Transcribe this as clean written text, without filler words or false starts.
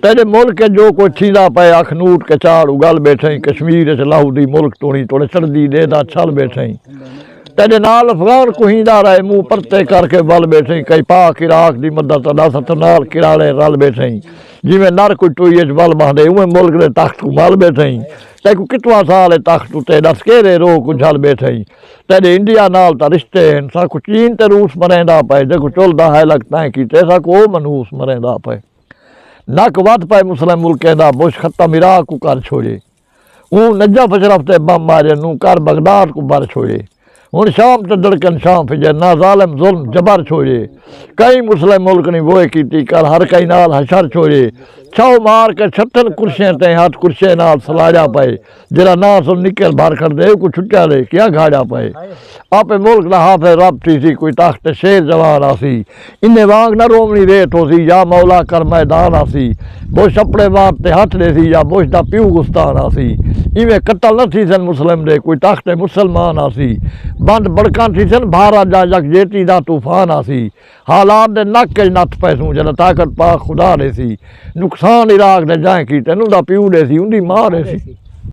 तेरे मुल्क जो कोई थींदा पे अखनूट के चाड़ उगल बैठे कश्मीर च लाहौरी मुल्क तोड़ी तोड़े सर्दी दे दा छल बैठे तेरे नाल अफगान कुहिंदा रहे मुंह परते करके बल बैठे कई पाक इराक दी मदद अदासत नाल किराले रल बैठे जिमें नर कोई टोई बल बहदे उमें मुल्क दे तख्त को मल बैठे तेको कितवा साल तख्त उते दस केरे रो को झल बैठे तेरे इंडिया नाल ता रिश्ते हैं साकू चीन ते रूस मरेंदा पे जेको चुलदा है लगता है कि साकू ओ मनूस मरेंदा पे नक वध पे मुस्लिम मुल्क दा बुश खत्म इराक को कर छोड़े नजफ अशरफ ते बम मारे नू कर बगदाद को बर छोड़े हुण शाम ते दड़कन शाम फिजे ना ज़ालिम जुल्म जबर छोड़े कई मुस्लिम मुल्क ने वो की कर हर कई नाल हशर छोड़े छो मार के 36 कुर्सियां ते हाथ कुर्सियां नाल सलाड़ा पे जरा ना सुन निकल बाहर कर दे को छुट्टा दे क्या घाड़ा पे आपे मुल्क दा हाफे रब थी कोई ताकत शेर जवान आसी इन्ने वांग ना रोमनी रेत होसी या मौला कर मैदान आसी बुश अपने बाप ते हाथ दे सी या बुश दा प्यू गुस्तान आसी इवें कतल न थी सन मुस्लिम दे कोई ताकत मुसलमान आसी बंद बड़का थी सन भारत जा यकजेती दा तूफान आसी हालात दे नक नथ पैसूं जरा ताकत पा खुदा दे सी नुकसान इराक दे जाए की तेनू दा प्यू दे सी उंदी मां दे सी